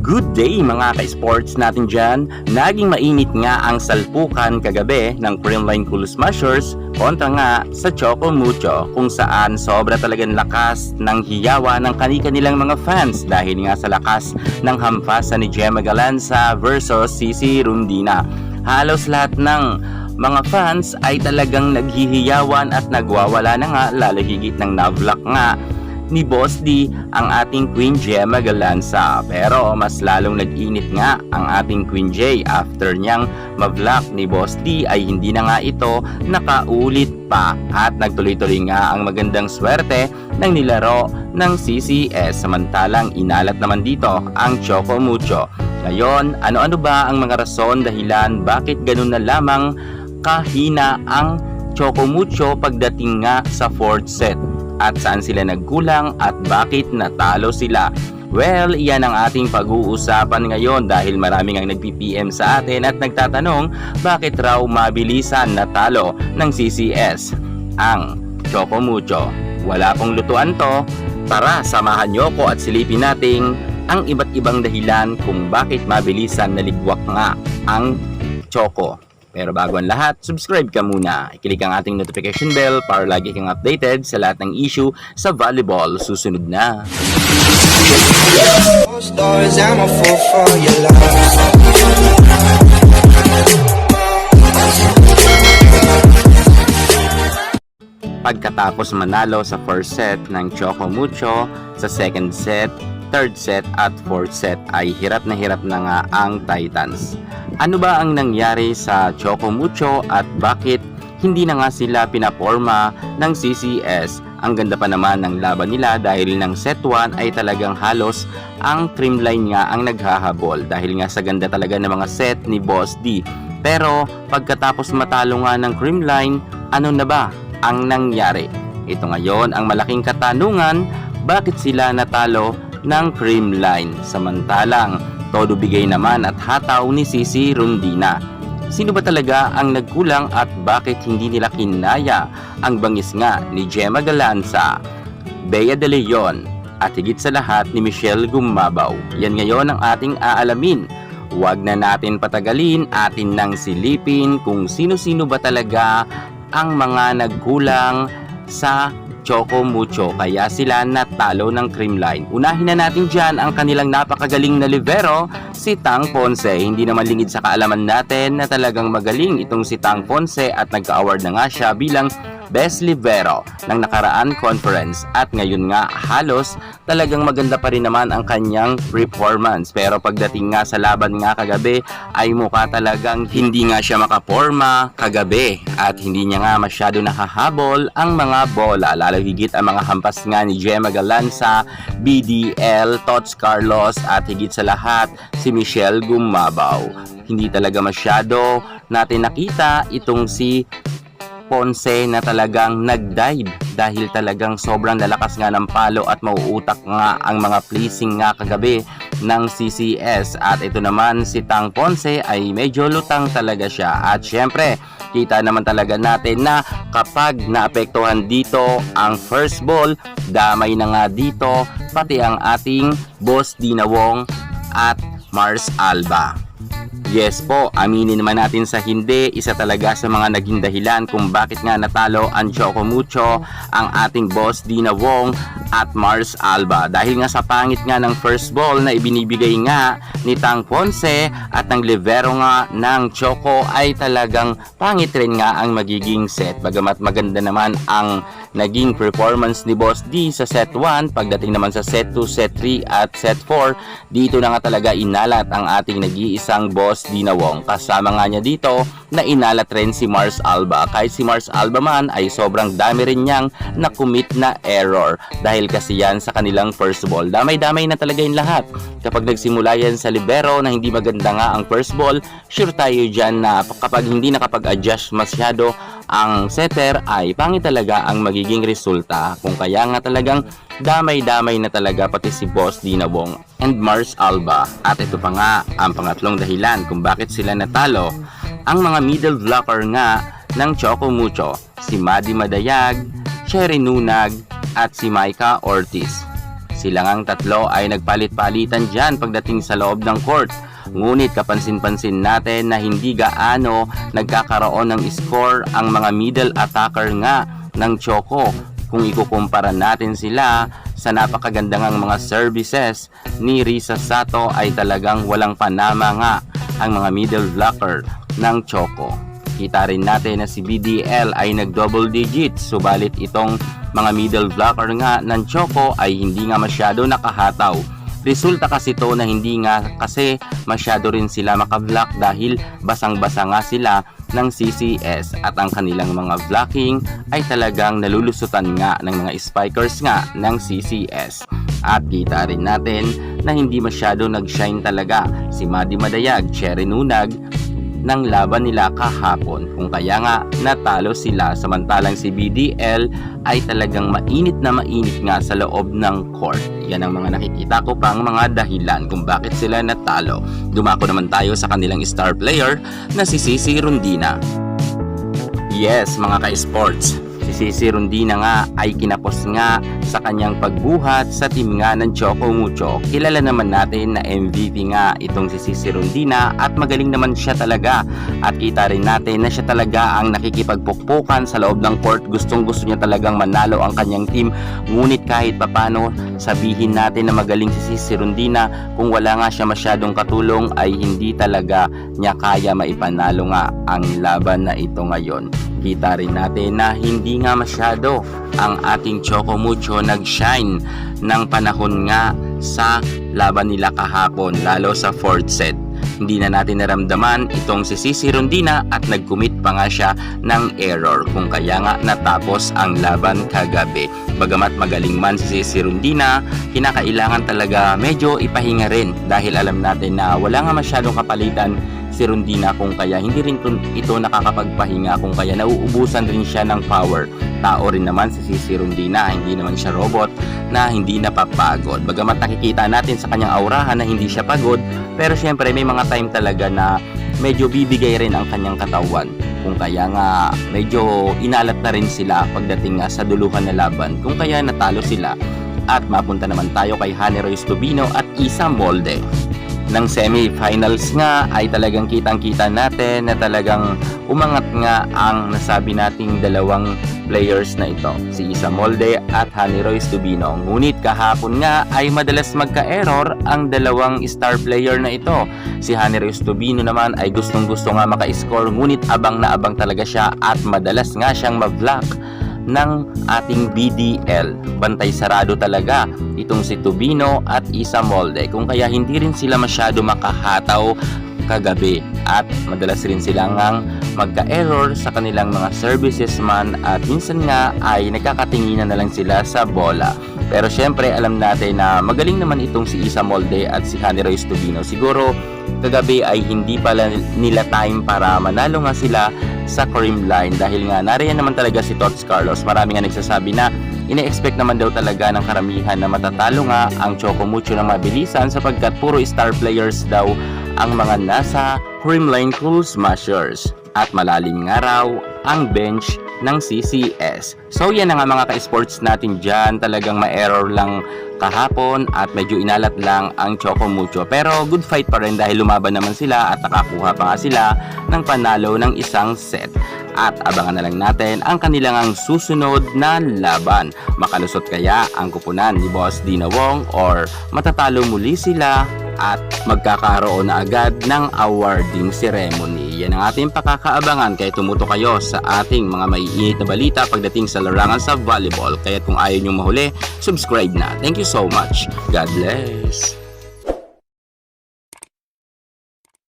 Good day mga ka-sports natin dyan. Naging mainit nga ang salpukan kagabi ng Creamline Cool Smashers kontra nga sa Choco Mucho, kung saan sobra talagang lakas ng hiyawa ng kanilang mga fans dahil nga sa lakas ng hampasan ni Gemma Galanza versus Cici Rondina. Halos lahat ng mga fans ay talagang naghihiyawan at nagwawala na nga, lalo higit ng navlock nga ni Boss D ang ating Queen Gemma Galanza. Pero mas lalong nag-init nga ang ating Queen J after niyang ma-vlog ni Boss D ay hindi na nga ito nakaulit pa at nagtuloy-tuloy nga ang magandang swerte ng nilaro ng CCS, samantalang inalat naman dito ang Choco Mucho. Ngayon, ano-ano ba ang mga rason dahilan bakit ganun na lamang kahina ang Choco Mucho pagdating nga sa 4th set? At saan sila nagkulang at bakit natalo sila? Well, iyan ang ating pag-uusapan ngayon dahil maraming ang nagpi-PM sa atin at nagtatanong bakit raw mabilisan natalo ng CCS ang Choco Mucho. Wala pong lutuan to. Tara, samahan nyo ko at silipin natin ang iba't ibang dahilan kung bakit mabilisan naligwak nga ang Choco. Pero bago ang lahat, subscribe ka muna. I-click ang ating notification bell para lagi kang updated sa lahat ng issue sa volleyball. Susunod na. Pagkatapos manalo sa first set ng Choco Mucho, sa second set, third set at fourth set ay hirap na nga ang Titans. Ano ba ang nangyari sa Choco Mucho at bakit hindi na nga sila pinaporma ng CCS? Ang ganda pa naman ng laban nila dahil ng set 1 ay talagang halos ang Creamline nga ang naghahabol dahil nga sa ganda talaga ng mga set ni Boss D. Pero pagkatapos matalo nga ng Creamline, ano na ba ang nangyari? Ito ngayon ang malaking katanungan, bakit sila natalo ng Creamline samantalang todo bigay naman at hataw ni Cici Rondina? Sino ba talaga ang nagkulang at bakit hindi nila kinaya ang bangis nga ni Gemma Galanza, Bea De Leon at higit sa lahat ni Michelle Gumabaw? Yan ngayon ang ating aalamin. Huwag na natin patagalin, atin nang silipin kung sino-sino ba talaga ang mga nagkulang sa Choco Mucho kaya sila natalo ng Creamline. Unahin na natin dyan ang kanilang napakagaling na libero, si Tang Ponce. Hindi naman lingid sa kaalaman natin na talagang magaling itong si Tang Ponce at nagka-award na nga siya bilang Best Libero ng nakaraan conference at ngayon nga halos talagang maganda pa rin naman ang kanyang performance. Pero pagdating nga sa laban nga kagabi ay mukha talagang hindi nga siya makaporma kagabi at hindi niya nga masyado nakahabol ang mga bola, lalo higit ang mga hampas nga ni Gemma Galanza, BDL, Tots Carlos at higit sa lahat si Michelle Gumabaw. Hindi talaga masyado natin nakita itong si Ponce na talagang nag-dive dahil talagang sobrang lalakas nga ng palo at mauutak nga ang mga placing nga kagabi ng CCS. At ito naman si Tang Ponce ay medyo lutang talaga siya at syempre kita naman talaga natin na kapag naapektuhan dito ang first ball, damay na nga dito pati ang ating Boss Dina Wong at Mars Alba. Yes po, aminin naman natin sa hindi, isa talaga sa mga naging dahilan kung bakit nga natalo ang Choco Mucho ang ating Boss Dina Wong at Mars Alba. Dahil nga sa pangit nga ng first ball na ibinibigay nga ni Tang Ponce at ang libero nga ng Choco ay talagang pangit rin nga ang magiging set. Bagamat maganda naman ang naging performance ni Boss D sa set 1, pagdating naman sa set 2, set 3 at set 4, dito na nga talaga inalat ang ating nag-iisang Boss Dina Wong. Kasama nga niya dito na inalat rin si Mars Alba. Kahit si Mars Alba man ay sobrang dami rin niyang na-commit na error dahil kasi yan sa kanilang first ball. Damay-damay na talaga yung lahat. Kapag nagsimula yan sa libero na hindi maganda nga ang first ball, sure tayo dyan na kapag hindi nakapag-adjust masyado ang setter ay pangit talaga ang magiging resulta. Kung kaya nga talagang damay-damay na talaga pati si Boss Dina Wong and Mars Alba. At ito pa nga ang pangatlong dahilan kung bakit sila natalo, ang mga middle blocker nga ng Choco Mucho, si Maddie Madayag, Cherry Nunag at si Micah Ortiz. Silang ang tatlo ay nagpalit-palitan dyan pagdating sa loob ng court. Ngunit kapansin-pansin natin na hindi gaano nagkakaroon ng score ang mga middle attacker nga ng Choco. Kung ikukumpara natin sila sa napakagandang mga services ni Risa Sato ay talagang walang panama nga ang mga middle blocker ng Choco. Kita rin natin na si BDL ay nag-double digits, subalit itong mga middle blocker nga ng Choco ay hindi nga masyado nakahataw. Resulta kasi to na hindi nga kasi masyado rin sila makablock dahil basang-basa nga sila ng CCS at ang kanilang mga blocking ay talagang nalulusutan nga ng mga spikers nga ng CCS. At kita rin natin na hindi masyado nag-shine talaga si Madi Madayag, Cherry Nunag ng laban nila kahapon, kung kaya nga natalo sila, samantalang si BDL ay talagang mainit nga sa loob ng court. Yan ang mga nakikita ko pang mga dahilan kung bakit sila natalo. Dumako naman tayo sa kanilang star player na si Cici Rondina. Yes mga ka-sports, si Cici Rondina nga ay kinapos nga sa kanyang pagbuhat sa team nga ng Choco Mucho. Kilala naman natin na MVP nga itong si Cici Rondina at magaling naman siya talaga. At kita rin natin na siya talaga ang nakikipagpukpukan sa loob ng court. Gustong-gusto niya talagang manalo ang kanyang team. Ngunit kahit papano sabihin natin na magaling si Cici Rondina, kung wala nga siya masyadong katulong ay hindi talaga niya kaya maipanalo nga ang laban na ito ngayon. Kita rin natin na hindi nga masyado ang ating Choco Mucho nag-shine ng panahon nga sa laban nila kahapon, lalo sa 4th set. Hindi na natin naramdaman itong si Cici Rondina at nag-commit pa nga siya ng error, kung kaya nga natapos ang laban kagabi. Bagamat magaling man si Cici Rondina, kinakailangan talaga medyo ipahinga rin dahil alam natin na wala nga masyadong kapalitan si Rondina, kung kaya hindi rin ito nakakapagpahinga, kung kaya nauubusan rin siya ng power. Tao rin naman si Cici Rondina, hindi naman siya robot na hindi napapagod. Bagamat nakikita natin sa kanyang aurahan na hindi siya pagod, pero syempre may mga time talaga na medyo bibigay rin ang kanyang katawan. Kung kaya nga medyo inalat na rin sila pagdating nga sa duluhan na laban, kung kaya natalo sila. At mapunta naman tayo kay Honey Royce Tubino at Isa Molde. Ng semi-finals nga ay talagang kitang-kita natin na talagang umangat nga ang nasabi nating dalawang players na ito, si Isa Molde at Honey Royce Tubino. Ngunit kahapon nga ay madalas magka-error ang dalawang star player na ito. Si Honey Royce Tubino naman ay gustong-gusto nga maka-score, ngunit abang na abang talaga siya at madalas nga siyang ma-block ng ating BDL. Bantay sarado talaga itong si Tubino at Isa Molde, kung kaya hindi rin sila masyado makahataw kagabi at madalas rin silang magka-error sa kanilang mga services man at minsan nga ay nagkakatinginan na lang sila sa bola. Pero syempre alam natin na magaling naman itong si Isa Molde at si Honey Royce Tubino. Siguro kagabi ay hindi pala nila time para manalo nga sila sa cream line dahil nga nariyan naman talaga si Tots Carlos. Marami nga nagsasabi na ine-expect naman daw talaga ng karamihan na matatalo nga ang Choco Mucho ng mabilisan sapagkat puro star players daw ang mga nasa cream line cool smashers at malalim nga raw ang bench ng CCS. So yan na nga mga ka-sports natin dyan, talagang ma-error lang kahapon at medyo inalat lang ang Choco Mucho, pero good fight pa rin dahil lumaban naman sila at nakakuha pa nga sila ng panalo ng isang set. At abangan na lang natin ang kanilang susunod na laban. Makalusot kaya ang kupunan ni Boss Dina Wong or matatalo muli sila at magkakaroon na agad ng awarding ceremony. Yan ang ating pakakaabangan, kaya tumuto kayo sa ating mga maiinit na balita pagdating sa larangan sa volleyball. Kaya kung ayaw nyo mahuli, subscribe na. Thank you so much. God bless.